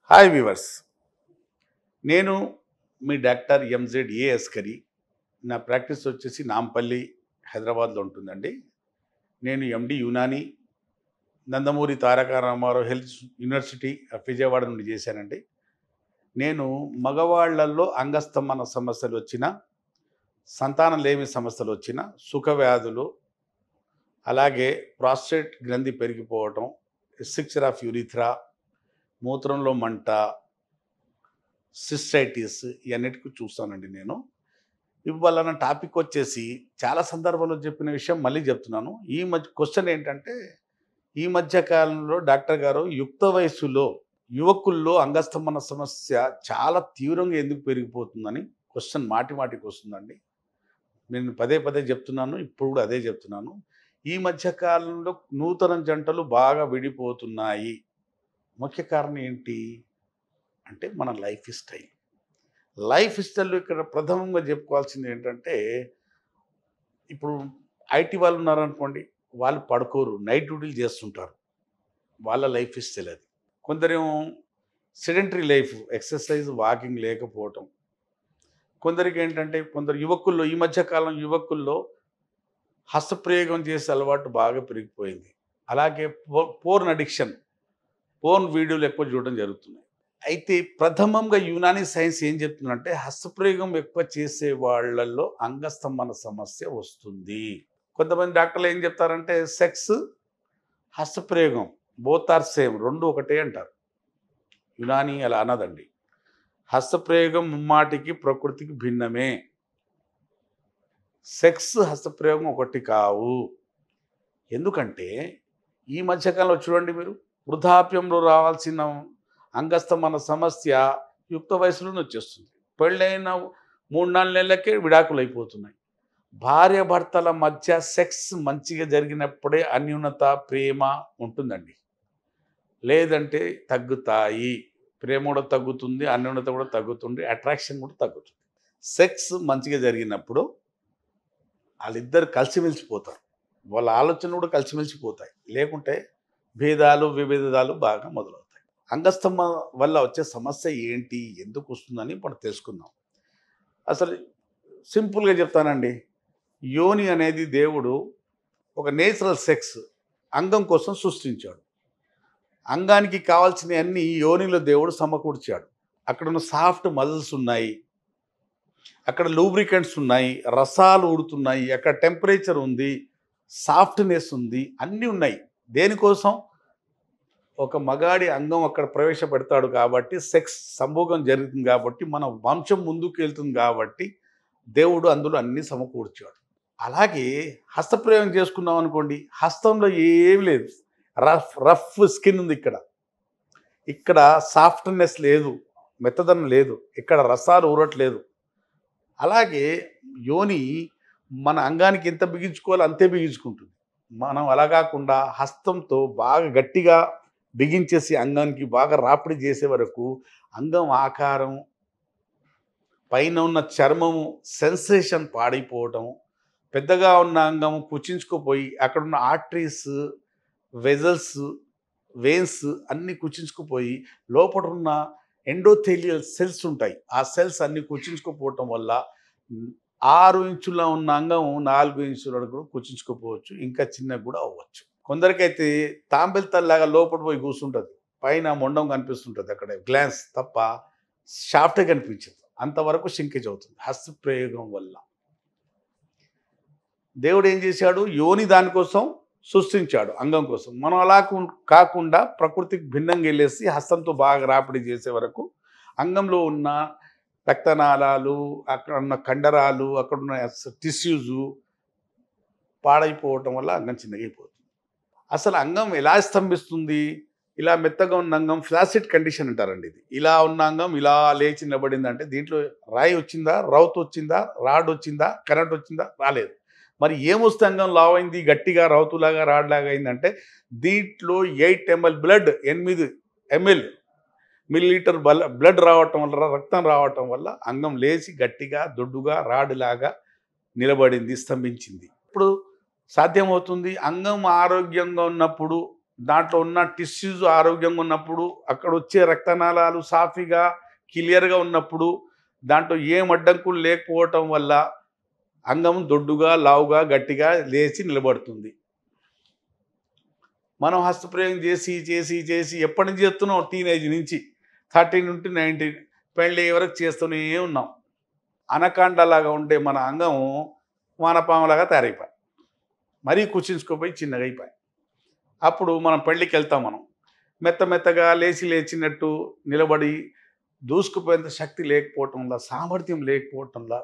Hi viewers, నేను మీ doctor MZ Askari. నా practice వచ్చేసి నాంపల్లి, హైదరాబాద్లో ఉంటుందండి. నేను ఎండి యునాని, నందమూరి తారక రామారావు హెల్త్ యూనివర్సిటీ విజయవాడ నుండి చేశానండి. నేను మగవాళ్లలో అంగస్తంభన సమస్యలు వచ్చిన, సంతానం లేమి సమస్యలు వచ్చిన, సుఖవ్యాధులు, అలాగే ప్రాస్టేట్ గ్రంథి పెరిగిపోవటం, సిక్చర్ ఆఫ్ యూరిథ్రా, మూత్రంలో మంట, సిస్టైటిస్, ఇవన్నిటికీ చూస్తానండి నేను. ఇవాళ నా టాపిక్ వచ్చేసి చాలా సందర్భాల్లో చెప్పిన విషయం మళ్ళీ చెప్తున్నాను. ఈ మధ్య క్వశ్చన్ ఏంటంటే, ఈ మధ్య కాలంలో డాక్టర్ గారు యుక్త వయసులో యువకుల్లో అంగస్తంభన సమస్య చాలా తీవ్రంగా ఎందుకు పెరిగిపోతుందని క్వశ్చన్ మాటి మాటికి వస్తుందండి. నేను పదే పదే చెప్తున్నాను, ఇప్పుడు కూడా అదే చెప్తున్నాను. ఈ మధ్య కాలంలో నూతన జంటలు బాగా విడిపోతున్నాయి. ముఖ్య కారణం ఏంటి అంటే మన లైఫ్ స్టైల్. లైఫ్ స్టైల్ ఇక్కడ ప్రథమంగా చెప్పుకోవాల్సింది ఏంటంటే, ఇప్పుడు ఐటీ వాళ్ళు ఉన్నారనుకోండి, వాళ్ళు పడుకోరు, నైట్ డ్యూటీలు చేస్తుంటారు. వాళ్ళ లైఫ్ స్టైల్ అది. కొందరేమో సెడెంటరీ లైఫ్, ఎక్సర్సైజ్ వాకింగ్ లేకపోవటం. కొందరికి ఏంటంటే, కొందరు యువకుల్లో ఈ మధ్యకాలం యువకుల్లో హస్తప్రయోగం చేసే అలవాటు బాగా పెరిగిపోయింది. అలాగే పోర్న్ అడిక్షన్, పోర్న్ వీడియోలు ఎక్కువ చూడడం జరుగుతున్నాయి. అయితే ప్రథమంగా యునాని సైన్స్ ఏం చెప్తుందంటే, హస్తప్రయోగం ఎక్కువ చేసే వాళ్ళల్లో అంగస్తంభన సమస్య వస్తుంది. కొంతమంది డాక్టర్లు ఏం చెప్తారంటే, సెక్స్, హస్తప్రయోగం బోత్ ఆర్ సేమ్, రెండు ఒకటే అంటారు. యునాని అలా అనదండి. హస్తప్రయోగం ముమ్మాటికి ప్రకృతికి భిన్నమే. సెక్స్, హస్తప్రయోగం ఒకటి కావు. ఎందుకంటే ఈ మధ్యకాలంలో చూడండి, మీరు వృద్ధాప్యంలో రావాల్సిన అంగస్తంభన సమస్య యుక్త వయసులోనే వచ్చేస్తుంది. పెళ్ళైన 3-4 నెలలకే విడాకులు అయిపోతున్నాయి. భార్య భర్తల మధ్య సెక్స్ మంచిగా జరిగినప్పుడే అన్యోన్యత, ప్రేమ ఉంటుందండి. లేదంటే తగ్గుతాయి. ప్రేమ కూడా తగ్గుతుంది, అన్యోన్యత కూడా తగ్గుతుంది, అట్రాక్షన్ కూడా తగ్గుతుంది. సెక్స్ మంచిగా జరిగినప్పుడు వాళ్ళిద్దరు కలిసిమెలిసిపోతారు. వాళ్ళ ఆలోచనలు కూడా కలిసిమెలిసిపోతాయి. లేకుంటే భేదాలు, విభేదాలు బాగా మొదలవుతాయి. అంగస్తంభన వల్ల వచ్చే సమస్య ఏంటి, ఎందుకు వస్తుందని మనం తెలుసుకుందాం. అసలు సింపుల్గా చెప్తానండి. యోని అనేది దేవుడు ఒక నేచురల్ సెక్స్ అంగం కోసం సృష్టించాడు. అంగానికి కావాల్సిన అన్ని యోనిలో దేవుడు సమకూర్చాడు. అక్కడ ఉన్న సాఫ్ట్ మజిల్స్ ఉన్నాయి, అక్కడ లూబ్రికెంట్స్ ఉన్నాయి, రసాలు ఊడుతున్నాయి, అక్కడ టెంపరేచర్ ఉంది, సాఫ్ట్నెస్ ఉంది, అన్నీ ఉన్నాయి. దేనికోసం? ఒక మగాడి అంగం అక్కడ ప్రవేశపెడతాడు కాబట్టి, సెక్స్ సంభోగం జరుగుతుంది కాబట్టి, మన వంశం ముందుకు వెళ్తుంది కాబట్టి దేవుడు అందులో అన్నీ సమకూర్చాడు. అలాగే హస్తప్రయోగం చేసుకున్నాం అనుకోండి, హస్తంలో ఏమి లేదు, రఫ్ స్కిన్ ఉంది. ఇక్కడ సాఫ్ట్నెస్ లేదు, మెత్తదనం లేదు, ఇక్కడ రసాలు ఊరట్లేదు. అలాగే యోని మన అంగానికి ఎంత బిగించుకోవాలో అంతే బిగించుకుంటుంది. మనం అలా కాకుండా హస్తంతో బాగా గట్టిగా బిగించేసి అంగానికి బాగా రాపిడి చేసే వరకు అంగం ఆకారం, పైన ఉన్న చర్మము సెన్సేషన్ పాడైపోవటం, పెద్దగా ఉన్న అంగం కుచించుకుపోయి అక్కడున్న ఆర్టరీస్, వెజల్స్, వెయిన్స్ అన్నీ కుచించుకుపోయి లోపల ఉన్న ఎండోథెలియల్ సెల్స్ ఉంటాయి. ఆ సెల్స్ అన్నీ కుచించుకుపోవటం వల్ల 6 ఇంచుల ఉన్న అంగం 4 ఇంచుల వరకు కుచించుకుపోవచ్చు, ఇంకా చిన్నగా కూడా అవ్వచ్చు. కొందరికైతే తాంబెల్తల్లాగా లోపల పోయి కూర్చుంటుంది, పైన మొండం కనిపిస్తుంటుంది, అక్కడ గ్లాన్స్ తప్ప షాఫ్టే కనిపించదు. అంతవరకు షింకేజ్ అవుతుంది హస్తప్రయోగం వల్ల. దేవుడు ఏం చేశాడు? యోని దానికోసం సృష్టించాడు, అంగం కోసం. మనం అలా కాకుండా ప్రకృతికి భిన్నంగా వెళ్ళేసి హస్తంతో బాగా రాపిడి చేసే వరకు అంగంలో ఉన్న రక్తనాళాలు, అక్కడ ఉన్న కండరాలు, అక్కడ ఉన్న టిష్యూస్ పాడైపోవటం వల్ల అంగం చిన్నగైపోతుంది. అసలు అంగం ఎలా స్తంభిస్తుంది? ఇలా మెత్తగా ఉన్న అంగం ఫ్లాసిడ్ కండిషన్ అంటారండి. ఇది ఇలా ఉన్న అంగం ఇలా లేచి నిలబడిందంటే దీంట్లో రాయి వచ్చిందా, రౌత్ వచ్చిందా, రాడ్ వచ్చిందా, కరెంట్ వచ్చిందా? రాలేదు. మరి ఏమొస్తే అంగం లావైంది, గట్టిగా రౌతులాగా రాడ్లాగా అయిందంటే దీంట్లో 8 ml blood, 8 ml millilitre blood రావటం వల్ల, రక్తం రావటం వల్ల అంగం లేచి గట్టిగా దొడ్డుగా రాడ్లాగా నిలబడింది, స్తంభించింది. ఇప్పుడు సాధ్యమవుతుంది. అంగం ఆరోగ్యంగా ఉన్నప్పుడు దాంట్లో ఉన్న టిష్యూస్ ఆరోగ్యంగా ఉన్నప్పుడు, అక్కడ వచ్చే రక్తనాళాలు సాఫీగా క్లియర్గా ఉన్నప్పుడు, దాంట్లో ఏం అడ్డంకులు లేకపోవటం వల్ల అంగం దొడ్డుగా లావుగా గట్టిగా లేచి నిలబడుతుంది. మనం హస్తప్రయోగం చేసి చేసి చేసి ఎప్పటి నుంచి చేస్తున్నాం, టీనేజ్ నుంచి 13 నుండి 19 పెళ్ళి వరకు చేస్తూనే ఉన్నాం. అనకాండలాగా ఉండే మన అంగం వానపాములాగా తయారైపోయి, మరీ కుచించుకుపోయి చిన్నగా అయిపోయి. అప్పుడు మనం పెళ్ళికి వెళ్తాం. మనం మెత్త మెత్తగా లేచినట్టు నిలబడి దూసుకుపోయేంత శక్తి లేకపోవటం వల్ల, సామర్థ్యం లేకపోవటం వల్ల,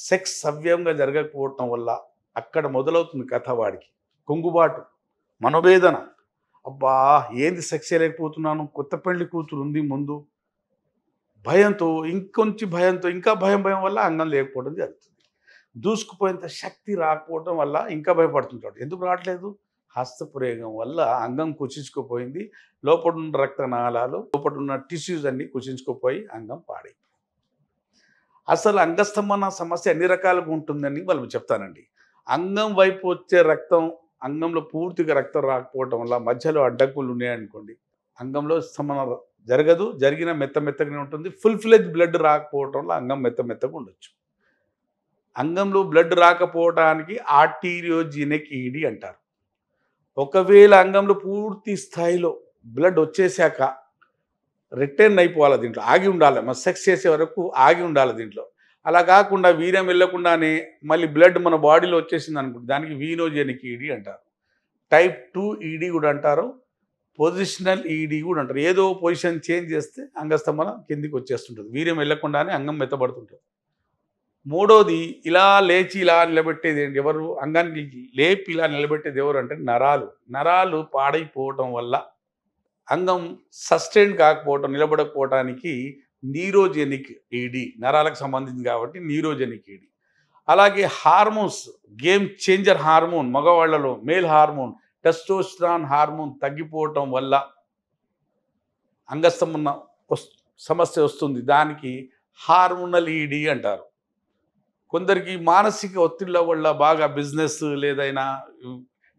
సెక్స్ సవ్యంగా జరగకపోవటం వల్ల అక్కడ మొదలవుతుంది కథ. వాడికి కుంగుబాటు, మనోవేదన. అబ్బా, ఏంది సెక్స్ చేయలేకపోతున్నాను, కొత్త పెళ్లి కూతురు ఉంది ముందు, భయంతో, ఇంకొంచెం భయంతో, ఇంకా భయం వల్ల అంగం లేకపోవడం జరుగుతుంది. దూసుకుపోయేంత శక్తి రాకపోవడం వల్ల ఇంకా భయపడుతుంటాడు. ఎందుకు రావట్లేదు? హస్తప్రయోగం వల్ల అంగం కుచించుకుపోయింది. లోపల ఉన్న రక్తనాళాలు, లోపల ఉన్న టిష్యూస్ అన్నీ కుచించుకుపోయి అంగం పాడైంది. అసలు అంగస్తంభన సమస్య ఎన్ని రకాలుగా ఉంటుందని వాళ్ళు చెప్తానండి. అంగం వైపు వచ్చే రక్తం, అంగంలో పూర్తిగా రక్తం రాకపోవటం వల్ల మధ్యలో అడ్డంకులు ఉన్నాయనుకోండి, అంగంలో స్తంభన జరగదు. జరిగిన మెత్తగానే ఉంటుంది. ఫుల్ ఫ్లెజ్ బ్లడ్ రాకపోవటం వల్ల అంగం మెత్తగా ఉండొచ్చు. అంగంలో బ్లడ్ రాకపోవడానికి ఆర్టీరియోజెనిక్ ఈడీ అంటారు. ఒకవేళ అంగంలో పూర్తి స్థాయిలో బ్లడ్ వచ్చేసాక రిటర్న్ అయిపోవాలి, దీంట్లో ఆగి ఉండాలి. మన సెక్స్ చేసే వరకు ఆగి ఉండాలి దీంట్లో. అలా కాకుండా వీర్యం వెళ్ళకుండానే మళ్ళీ బ్లడ్ మన బాడీలో వచ్చేసింది అనుకుంటే దానికి వీనోజెనిక్ ఈడీ అంటారు. టైప్ 2 ఈడీ కూడా అంటారు. పొజిషనల్ ఈడీ కూడా అంటారు. ఏదో పొజిషన్ చేంజ్ చేస్తే అంగస్తంభన కిందికి వచ్చేస్తుంటుంది, వీర్యం వెళ్ళకుండానే అంగం మెత్తబడుతుంటుంది. మూడోది, ఇలా లేచి ఇలా నిలబెట్టేది ఏంటి, ఎవరు? అంగానికి లేపి ఇలా నిలబెట్టేది ఎవరు అంటే నరాలు పాడైపోవటం వల్ల అంగం సస్టైన్ కాకపోవటం, నిలబడకపోవటానికి న్యూరోజెనిక్ ఈడీ, నరాలకు సంబంధించింది కాబట్టి న్యూరోజెనిక్ ఈడీ. అలాగే హార్మోన్స్, గేమ్ చేంజర్ హార్మోన్, మగవాళ్లలో మేల్ హార్మోన్ టెస్టోస్టెరాన్ హార్మోన్ తగ్గిపోవటం వల్ల అంగస్తంభన సమస్య వస్తుంది. దానికి హార్మోనల్ ఈడీ అంటారు. కొందరికి మానసిక ఒత్తిళ్ళ వల్ల, బాగా బిజినెస్ లేదైనా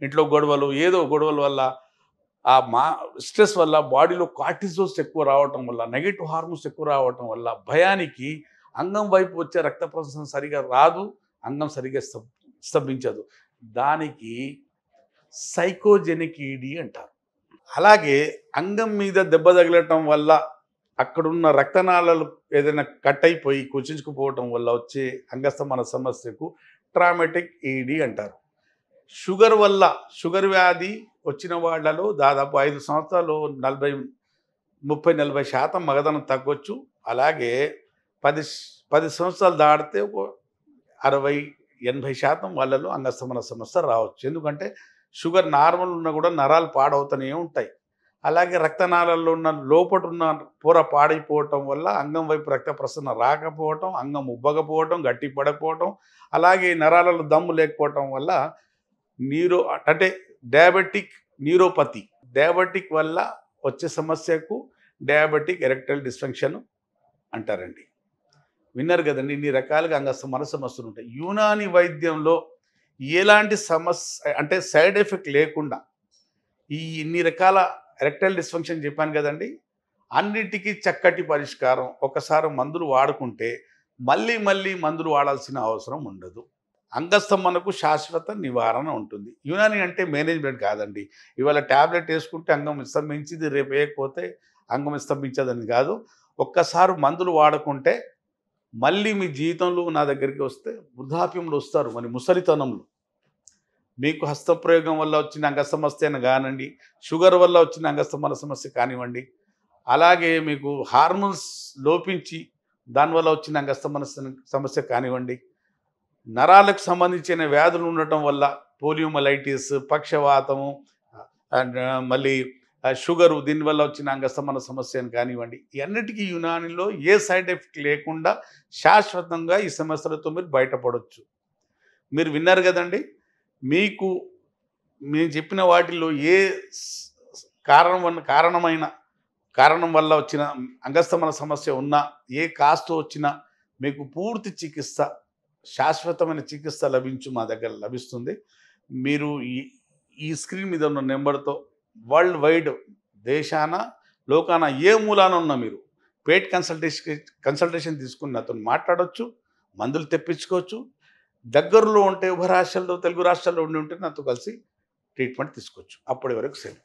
ఇంట్లో గొడవలు, ఏదో గొడవల వల్ల, ఆ స్ట్రెస్ వల్ల బాడీలో కార్టిజోల్స్ ఎక్కువ రావటం వల్ల, నెగిటివ్ హార్మోన్స్ ఎక్కువ రావటం వల్ల భయానికి అంగం వైపు వచ్చే రక్త ప్రసరణ సరిగా రాదు, అంగం సరిగా స్తంభించదు. దానికి సైకోజెనిక్ ఈడీ అంటారు. అలాగే అంగం మీద దెబ్బ తగలటం వల్ల అక్కడున్న రక్తనాళాలు ఏదైనా కట్ అయిపోయి కుచించుకుపోవటం వల్ల వచ్చే అంగస్తంభన సమస్యకు ట్రామాటిక్ ఈడీ అంటారు. షుగర్ వ్యాధి వచ్చిన వాళ్ళలో దాదాపు 5 సంవత్సరాలు 30-40% మగదనం తగ్గొచ్చు. అలాగే 10 సంవత్సరాలు దాటితే ఒక 60-80% వాళ్ళలో అంగస్తంభన సమస్య రావచ్చు. ఎందుకంటే షుగర్ నార్మల్ ఉన్నా కూడా నరాలు పాడవుతూనే ఉంటాయి. అలాగే రక్తనాళాల్లో ఉన్న లోపట ఉన్న పొర పాడైపోవటం వల్ల అంగం వైపు రక్త ప్రసరణ రాకపోవటం, అంగం ఉబ్బకపోవటం, గట్టి పడకపోవటం, అలాగే నరాలలో దమ్ము లేకపోవటం వల్ల అంటే డయాబెటిక్ న్యూరోపతి, డయాబెటిక్ వల్ల వచ్చే సమస్యకు డయాబెటిక్ ఎరెక్టైల్ డిస్ఫంక్షన్ అంటారండి. విన్నారు కదండి, ఇన్ని రకాలుగా అంగస్తంభన సమస్యలు ఉంటాయి. యునాని వైద్యంలో ఎలాంటి సమస్య అంటే సైడ్ ఎఫెక్ట్ లేకుండా ఇన్ని రకాల ఎరెక్టైల్ డిస్ఫంక్షన్ చెప్పాను కదండి, అన్నిటికీ చక్కటి పరిష్కారం. ఒకసారి మందులు వాడుకుంటే మళ్ళీ మందులు వాడాల్సిన అవసరం ఉండదు. అంగస్తంభనకు శాశ్వత నివారణ ఉంటుంది. యునాని అంటే మేనేజ్మెంట్ కాదండి. ఇవాళ ట్యాబ్లెట్ వేసుకుంటే అంగం స్తంభించింది, రేపు వేయకపోతే అంగం స్తంభించదని కాదు. ఒక్కసారి మందులు వాడుకుంటే మళ్ళీ మీ జీవితంలో నా దగ్గరికి వస్తే వృద్ధాప్యంలో వస్తారు, మరి ముసలితనంలో. మీకు హస్తప్రయోగం వల్ల వచ్చిన అంగ సమస్య కానివ్వండి, షుగర్ వల్ల వచ్చిన అంగస్తంభన సమస్య కానివ్వండి, అలాగే మీకు హార్మోన్స్ లోపించి దానివల్ల వచ్చిన అంగస్తంభన సమస్య కానివ్వండి, నరాలకు సంబంధించిన వ్యాధులు ఉండటం వల్ల పోలియోమైలైటిస్, పక్షవాతము అండ్ మళ్ళీ షుగరు, దీనివల్ల వచ్చిన అంగస్తంభన సమస్యను కానివ్వండి, ఇవన్నిటికీ యునానిలో ఏ సైడ్ ఎఫెక్ట్ లేకుండా శాశ్వతంగా ఈ సమస్యలతో మీరు బయటపడవచ్చు. మీరు విన్నారు కదండి, మీకు నేను చెప్పిన వాటిల్లో ఏ కారణం వల్ల వచ్చిన అంగస్తంభన సమస్య ఉన్నా, ఏ కాస్తో వచ్చినా మీకు పూర్తి చికిత్స, శాశ్వతమైన చికిత్స మా దగ్గర లభిస్తుంది. మీరు ఈ స్క్రీన్ మీద ఉన్న నెంబర్తో వరల్డ్ వైడ్ దేశాన లోకాన ఏ మూలాన ఉన్నా మీరు పెయిడ్ కన్సల్టేషన్ తీసుకుని నాతో మాట్లాడవచ్చు, మందులు తెప్పించుకోవచ్చు. దగ్గరలో ఉంటే ఉభయ రాష్ట్రాల్లో తెలుగు రాష్ట్రాల్లో ఉండి ఉంటే నాతో కలిసి ట్రీట్మెంట్ తీసుకోవచ్చు. అప్పటి వరకు సేమ్.